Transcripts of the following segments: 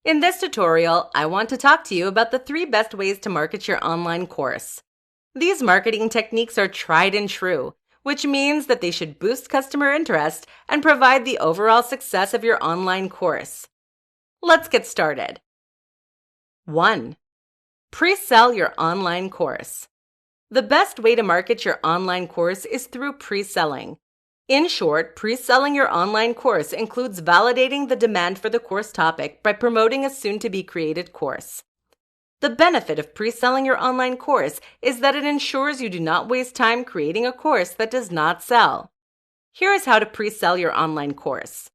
In this tutorial, I want to talk to you about the 3 best ways to market your online course. These marketing techniques are tried and true, which means that they should boost customer interest and provide the overall success of your online course. Let's get started. 1. Pre-sell your online course. The best way to market your online course is through pre-selling. In short, pre-selling your online course includes validating the demand for the course topic by promoting a soon-to-be created course. The benefit of pre-selling your online course is that it ensures you do not waste time creating a course that does not sell. Here is how to pre-sell your online course.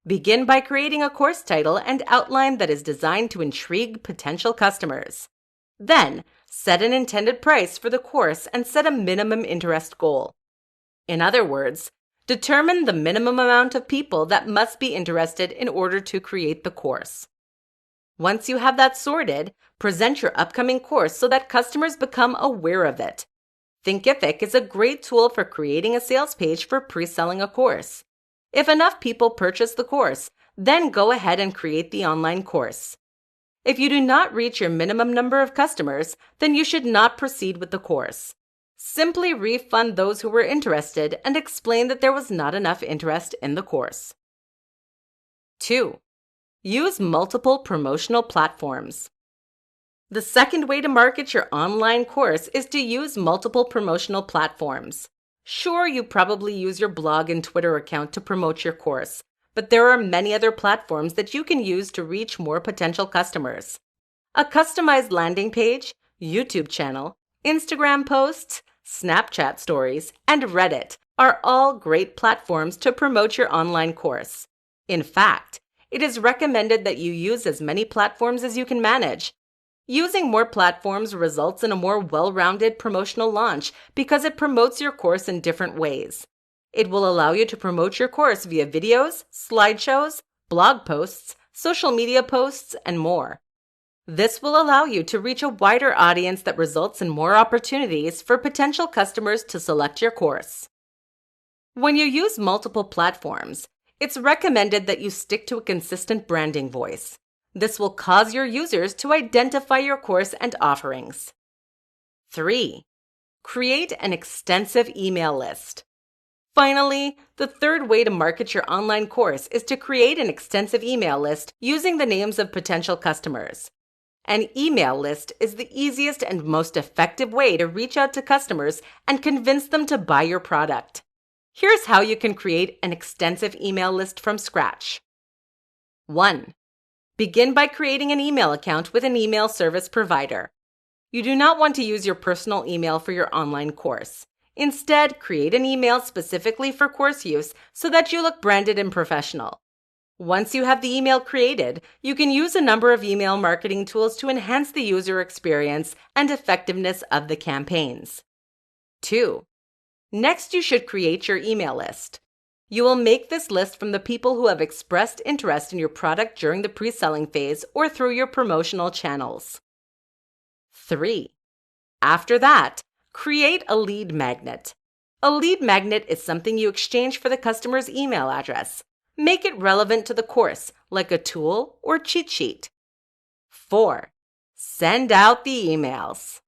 Begin by creating a course title and outline that is designed to intrigue potential customers. Then, set an intended price for the course and set a minimum interest goal. In other words, determine the minimum amount of people that must be interested in order to create the course. Once you have that sorted, present your upcoming course so that customers become aware of it. Thinkific is a great tool for creating a sales page for pre-selling a course. If enough people purchase the course, then go ahead and create the online course. If you do not reach your minimum number of customers, then you should not proceed with the course. Simply refund those who were interested and explain that there was not enough interest in the course. 2. Use multiple promotional platforms. The second way to market your online course is to use multiple promotional platforms. Sure, you probably use your blog and Twitter account to promote your course, but there are many other platforms that you can use to reach more potential customers. A customized landing page, YouTube channel, Instagram posts, Snapchat stories, and Reddit are all great platforms to promote your online course. In fact, it is recommended that you use as many platforms as you can manage. Using more platforms results in a more well-rounded promotional launch because it promotes your course in different ways. It will allow you to promote your course via videos, slideshows, blog posts, social media posts, and more. This will allow you to reach a wider audience that results in more opportunities for potential customers to select your course. When you use multiple platforms, it's recommended that you stick to a consistent branding voice. This will cause your users to identify your course and offerings. 3. Create an extensive email list. Finally, the third way to market your online course is to create an extensive email list using the names of potential customers. An email list is the easiest and most effective way to reach out to customers and convince them to buy your product. Here's how you can create an extensive email list from scratch. 1. Begin by creating an email account with an email service provider. You do not want to use your personal email for your online course. Instead, create an email specifically for course use so that you look branded and professional. Once you have the email created, you can use a number of email marketing tools to enhance the user experience and effectiveness of the campaigns. 2. Next, you should create your email list. You will make this list from the people who have expressed interest in your product during the pre-selling phase or through your promotional channels. 3. After that, create a lead magnet. A lead magnet is something you exchange for the customer's email address. Make it relevant to the course, like a tool or cheat sheet. 4. Send out the emails.